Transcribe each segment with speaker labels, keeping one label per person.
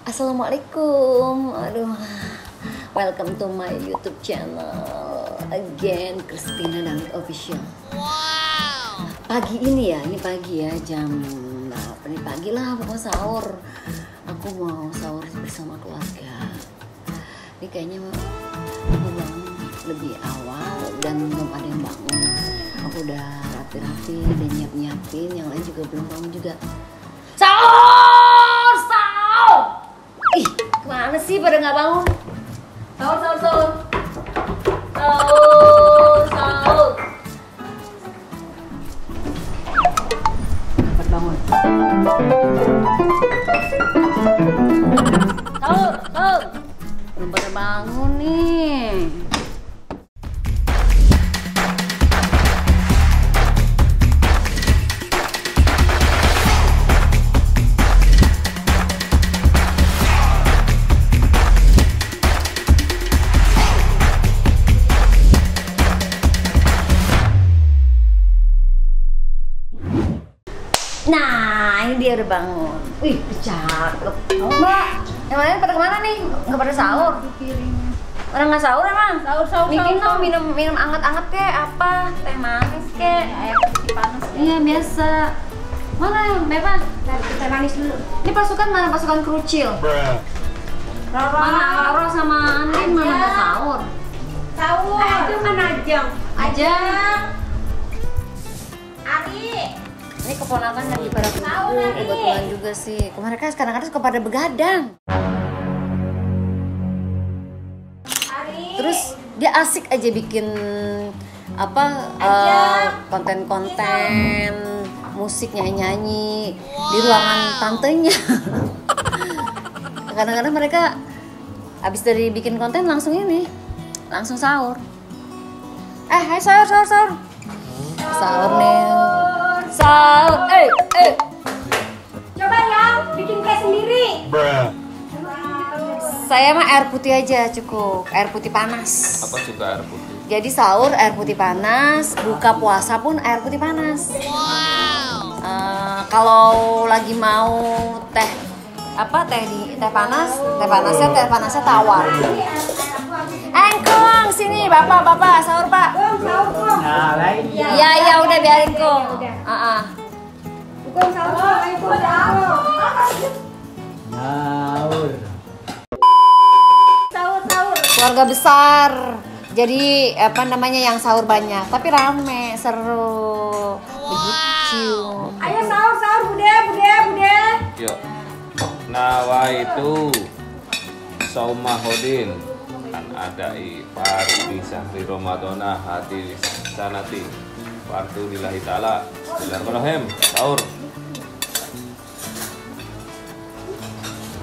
Speaker 1: Assalamualaikum. Aduh. Welcome to my YouTube channel again, Christina Damit Official. Wow. Pagi ini ya, ini pagi ya, jam berapa nih? Pagi lah, pokoknya sahur. Aku mau sahur bersama keluarga. Ini kayaknya aku bangun lebih awal dan belum ada yang bangun. Aku udah rapi-rapi dan nyiapin, yang lain juga belum bangun juga. Sahur, sahur. Ih, kemana sih pada nggak bangun? Sahur, sahur, sahur. Sahur, sahur. Cepat bangun. Sahur, sahur. Belum pada bangun nih. Nah, ini dia udah bangun. Wih, cakep. Mau mbak? Yang lain pada kemana nih? Nggak pada sahur? Pada nggak sahur emang? Sahur. Bikin dong minum anget-anget kek, apa? Teh manis kek? Air putih panas kek? Iya, biasa. Mana yang bebas? Teh manis dulu. Ini pasukan mana? Pasukan kerucil. Mana Roro sama Andin mana nggak sahur?
Speaker 2: Sahur. Itu mana Ajeng?
Speaker 1: Ajeng.
Speaker 2: Ari.
Speaker 1: Ini keponakan lagi pada kumpul, kebetulan juga sih. Mereka kadang-kadang suka pada begadang. Terus dia asik aja bikin apa konten-konten musik nyanyi-nyanyi di ruangan tantenya. Kadang-kadang mereka habis dari bikin konten langsung langsung sahur. Hai sahur. Sahur nih. Sahur,
Speaker 2: Coba ya, bikin kayak sendiri.
Speaker 1: Saya mah air putih aja cukup, air putih panas.
Speaker 3: Apa juga air putih?
Speaker 1: Jadi sahur air putih panas, buka puasa pun air putih panas. Wow. Kalau lagi mau teh panasnya tawar. Engkong sini bapak sahur pak.
Speaker 2: Sahur.
Speaker 1: Ya udah biarin kong.
Speaker 2: Bukan sahur. Sahur.
Speaker 1: Keluarga besar. Jadi yang sahur banyak, tapi rame, seru. Begitu.
Speaker 2: Ayo sahur, bude.
Speaker 3: Yuk. Nawaitu Saumahodin kan adai parti sahri Ramadana hati sanati partu lillahi ta'ala. Bismillahirrahmanirrahim. Sahur.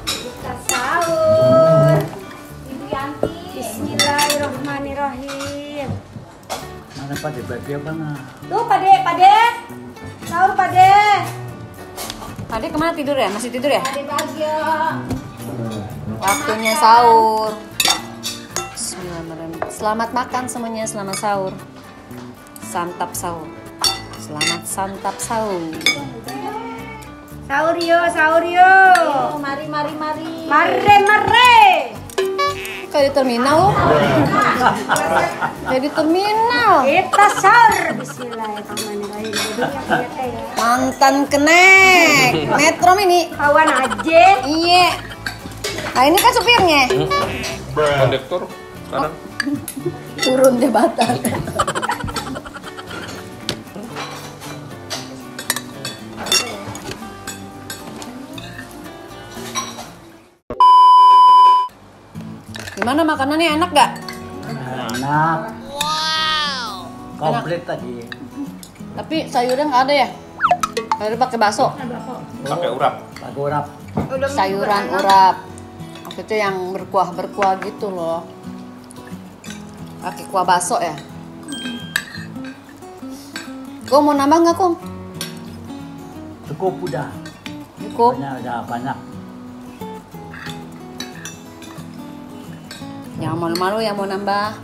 Speaker 2: Kita sahur. Ibu Yanti. Bismillahirrahmanirrahim.
Speaker 4: Mana Pade bagi apa nah?
Speaker 2: Tuh Pade. Sahur Pade.
Speaker 1: Pade kemana tidur ya? Masih tidur ya?
Speaker 2: Pade bahagia.
Speaker 1: Waktunya sahur. Bismillahirrahmanirrahim. Selamat makan semuanya, selamat sahur. Santap sahur. Selamat santap sahur.
Speaker 2: Sahur yo. Mari. Mare.
Speaker 1: Kayak di terminal loh. Kayak di terminal.
Speaker 2: Kita sahur. Bismillahirrahmanirrahim. Ya.
Speaker 1: Mantan kenek Metro Mini.
Speaker 2: Kawan aja.
Speaker 1: Iya. Nah ini kan supirnya.
Speaker 3: Kondektor sekarang.
Speaker 1: Turun jembatan. Gimana makanannya, enak gak?
Speaker 4: Enak. Komplit tadi.
Speaker 1: Tapi sayurnya nggak ada ya? Sayur pakai bakso.
Speaker 3: Pakai urap.
Speaker 4: Pakai urap.
Speaker 1: Sayuran urap. Itu yang berkuah gitu loh. Pakai kuah bakso ya. Kong mau nambah nggak Kong?
Speaker 4: Cukup udah.
Speaker 1: Cukup.
Speaker 4: Banyak.
Speaker 1: Yang malu-malu yang mau nambah.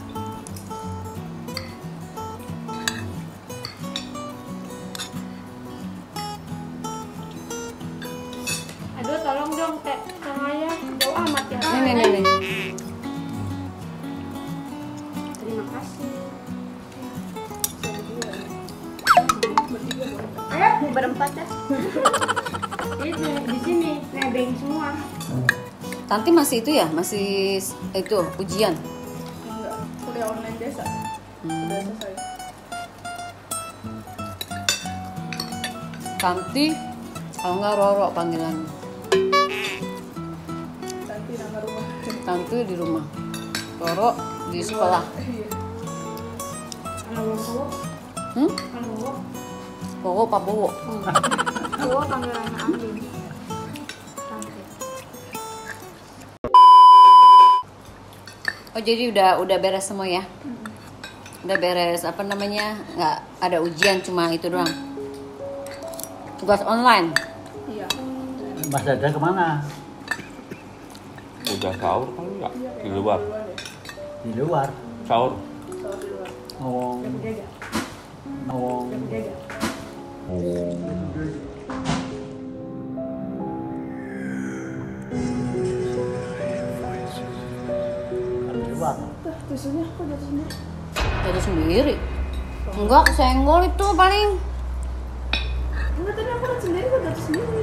Speaker 2: Aduh, tolong dong, Teh. Saya.
Speaker 1: Tanti masih itu ya, masih itu ujian.
Speaker 5: Enggak, kuliah online biasa. Udah selesai.
Speaker 1: Tanti, kalau nggak Roro panggilannya.
Speaker 5: Nanti nama rumah.
Speaker 1: Tanti di rumah, Roro di sekolah.
Speaker 5: Iya.
Speaker 2: Kalau Bowo,
Speaker 1: Hmm?
Speaker 2: kalau Bowo,
Speaker 1: Bowo Pak Bowo.
Speaker 2: Bowo panggilan Ambil. Tante.
Speaker 1: Oh jadi udah beres semua ya? Udah beres apa namanya? Nggak ada ujian, cuma itu doang. Tugas online.
Speaker 5: Iya.
Speaker 4: Mas Dada kemana?
Speaker 3: Udah sahur kali ya? Di luar.
Speaker 4: Di luar.
Speaker 3: Sahur.
Speaker 5: Sahur di luar.
Speaker 4: Oh.
Speaker 2: Jaga,
Speaker 4: Oh.
Speaker 2: jaga.
Speaker 4: Di luar.
Speaker 5: Tisunya kok jatuh sendiri?
Speaker 1: Jatuh sendiri. Enggak, kesenggol itu paling.
Speaker 5: Enggak, tadi aku lihat sendiri kok jatuh sendiri.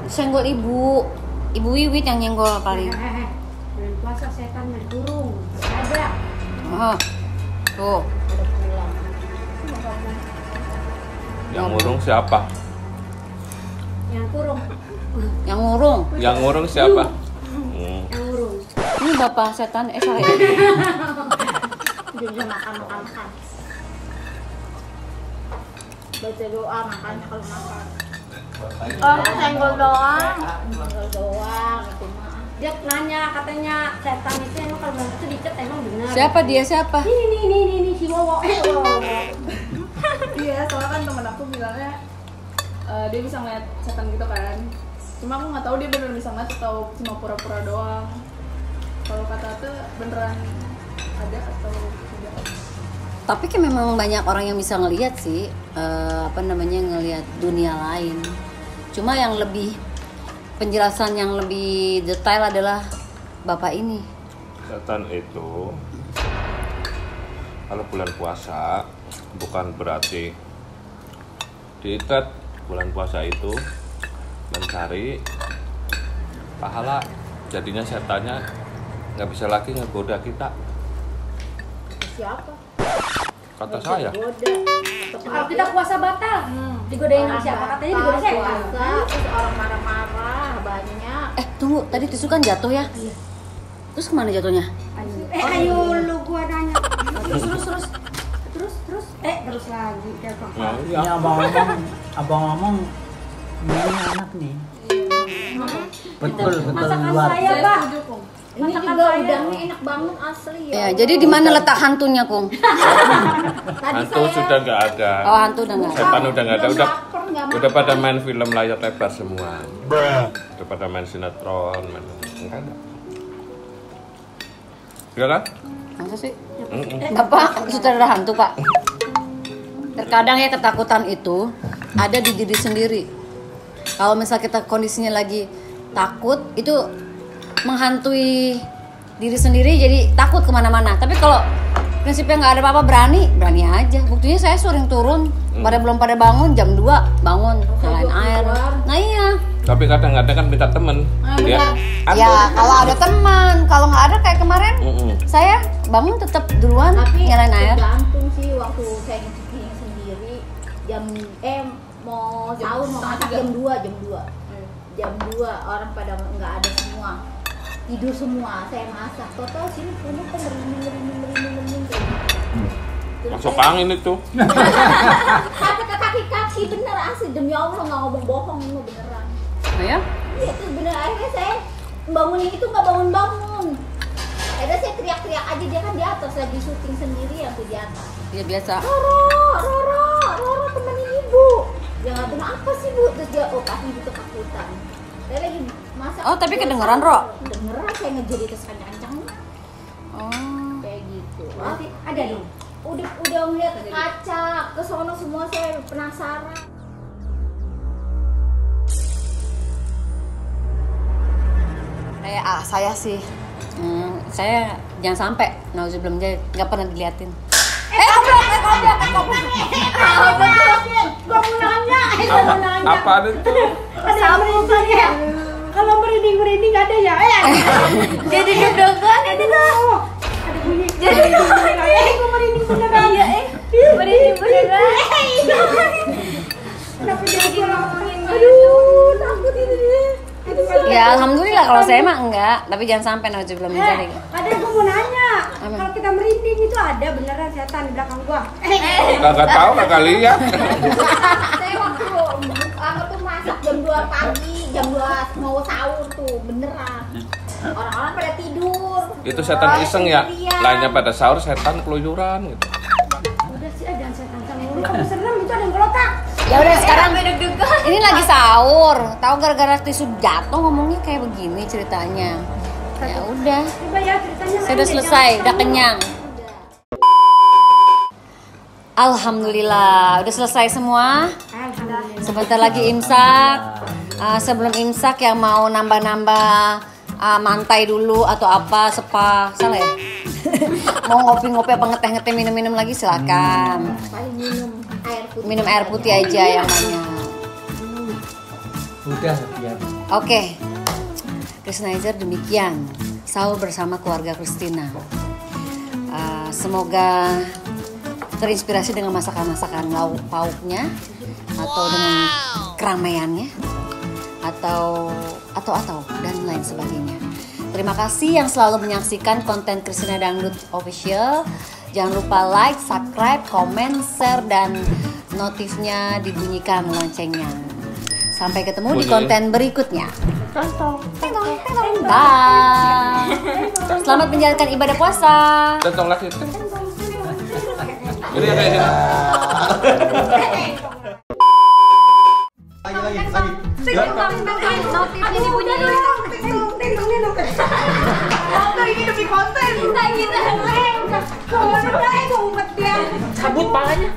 Speaker 1: Senggol ibu. Ibu Wiwit yang nyenggol paling.
Speaker 2: Bulan puasa setan berkurung. Ada.
Speaker 1: Oh. Tuh.
Speaker 2: Ada pulang.
Speaker 3: Yang ngurung siapa?
Speaker 2: Yang kurung.
Speaker 1: Yang ngurung.
Speaker 3: Yang ngurung siapa?
Speaker 2: Yang urung.
Speaker 1: Ini bapak setan, sorry.
Speaker 2: Dia bisa makan. Baca doa makannya kalau makan. Oh, senggol doang. Senggol doang itu mah. Dia nanya katanya setan itu emang kalau bilang itu dicet emang benar.
Speaker 1: Siapa dia? Siapa?
Speaker 2: Ini si Wowo.
Speaker 5: Iya, soalnya kan temen aku bilangnya dia bisa ngeliat setan gitu kan. Cuma aku nggak tahu dia beneran bisa ngeliat atau cuma pura-pura doang. Kalau kata tuh beneran ada atau tidak?
Speaker 1: Tapi kan memang banyak orang yang bisa ngelihat sih, ngelihat dunia lain. Cuma yang lebih penjelasan yang lebih detail adalah bapak ini.
Speaker 3: Setan itu kalau bulan puasa bukan berarti diikat. Bulan puasa itu mencari pahala, jadinya setannya nggak bisa lagi ngegoda kita.
Speaker 2: Siapa?
Speaker 3: Kata saya.
Speaker 2: Kalau kita puasa batal, digodain sama siapa? Katanya digodain setan.
Speaker 6: Terus orang marah-marah banyak.
Speaker 1: Tunggu, tadi tisu kan jatuh ya?
Speaker 2: Iya.
Speaker 1: Terus kemana jatuhnya?
Speaker 2: Ayo lu gua nanya. Terus. Terus lagi.
Speaker 3: Nah,
Speaker 4: Ini
Speaker 3: iya.
Speaker 4: abang ngomong ini anak nih. Betul
Speaker 2: Masakan
Speaker 4: luar.
Speaker 2: saya,
Speaker 5: Saya
Speaker 2: Pak.
Speaker 5: setuju, Kung.
Speaker 6: Ini
Speaker 2: Masakan
Speaker 6: juga
Speaker 2: saya.
Speaker 6: udangnya enak banget asli ya.
Speaker 1: Ya, jadi di mana letak hantunya, Kung?
Speaker 6: Tadi
Speaker 3: Hantu sudah nggak ada.
Speaker 1: Oh, hantu udah nggak ada.
Speaker 3: Setan udah nggak ada. Udah
Speaker 6: lapar, nggak
Speaker 3: udah pada main film layar lebar semua. Udah pada main sinetron, enggak ada. Iya kan?
Speaker 1: Masa sih?
Speaker 3: Mm-mm.
Speaker 1: Bapak sutradara hantu, Pak. Terkadang ya ketakutan itu ada di diri sendiri. Kalau misal kita kondisinya lagi takut, itu menghantui diri sendiri, jadi takut kemana-mana. Tapi kalau prinsipnya nggak ada apa-apa, berani aja. Buktinya saya sering turun, belum pada bangun, jam 2 bangun, nyalain air. Nah iya.
Speaker 3: Tapi kadang-kadang kan minta temen. Dia
Speaker 1: Ya kalau ada teman, kalau nggak ada kayak kemarin, saya bangun tetap duluan
Speaker 6: Tapi
Speaker 1: nyalain air.
Speaker 6: tergantung sih waktu saya ngecek sendiri mau sahur mau masak jam 2 jam 2 orang pada nggak ada semua, tidur semua, saya masak total sini penuh kan merinding kayak gitu. Terus
Speaker 3: masuk
Speaker 6: saya-
Speaker 3: angin itu.
Speaker 6: kata ke kaki bener asli demi Allah nggak ngomong bohong ini beneran.
Speaker 1: Nah, ya?
Speaker 6: Iya terus bener akhirnya saya bangunin itu nggak bangun. Akhirnya saya teriak-teriak aja, dia kan di atas lagi syuting sendiri yang tuh di atas.
Speaker 1: Iya biasa.
Speaker 6: Roro temenin ibu. Dia nggak bilang apa sih bu? Terus dia pasti ibu ketakutan. Saya lagi masak.
Speaker 1: Oh, tapi kedengeran, Ro?
Speaker 6: Kedengeran, saya ngejerit terus kencang-kencang
Speaker 1: Oh.
Speaker 6: kayak gitu.
Speaker 2: Berarti ada dong.
Speaker 6: Udah ngeliat kaca ke sono semua, saya penasaran.
Speaker 1: Saya sih, saya jangan sampai, nauzubillah nggak pernah diliatin.
Speaker 3: Apa itu?
Speaker 2: Kalau merinding
Speaker 1: Ya alhamdulillah kalau saya mah enggak, tapi jangan sampai nauzubillah min dzalik.
Speaker 2: Kadang gue mau nanya, kalau kita merinding itu ada beneran setan di belakang gua?
Speaker 3: Kagak tahu, kagak lihat.
Speaker 6: Saya waktu tuh masak jam 2 pagi, jam 2 mau sahur tuh beneran. Orang-orang pada tidur.
Speaker 3: Itu setan iseng ya. Lainnya pada sahur, setan keluyuran gitu.
Speaker 2: Udah sih, jangan setan sama lu. Kamu serem itu ada yang gelotak.
Speaker 1: Ya udah sekarang ini lagi sahur. Tahu gara-gara tisu jatuh ngomongnya kayak begini ceritanya. Ya udah.
Speaker 2: Coba ya ceritanya.
Speaker 1: Saya udah selesai, udah kenyang. Alhamdulillah, udah selesai semua.
Speaker 2: Alhamdulillah.
Speaker 1: Sebentar lagi imsak. Sebelum imsak yang mau nambah-nambah mantai dulu atau apa spa, salah ya? Mau ngopi-ngopi apa ngeteh-ngeteh minum-minum lagi silakan.
Speaker 6: Paling
Speaker 1: Minum air putih aja yang banyak.
Speaker 4: Udah ya.
Speaker 1: Oke, Kristenizer demikian sahur bersama keluarga Christina. Semoga terinspirasi dengan masakan-masakan lauk pauknya atau dengan keramaiannya atau dan lain sebagainya. Terima kasih yang selalu menyaksikan konten Christina Dangdut Official. Jangan lupa like, subscribe, komen, share, dan notifnya dibunyikan loncengnya. Sampai ketemu di konten berikutnya. Bye. Selamat menjalankan ibadah puasa.
Speaker 3: Tentang lagi. Ini kayak gini.
Speaker 2: Notifnya dibunyiin. Ini lebih konten. Kita. Cabut palanya.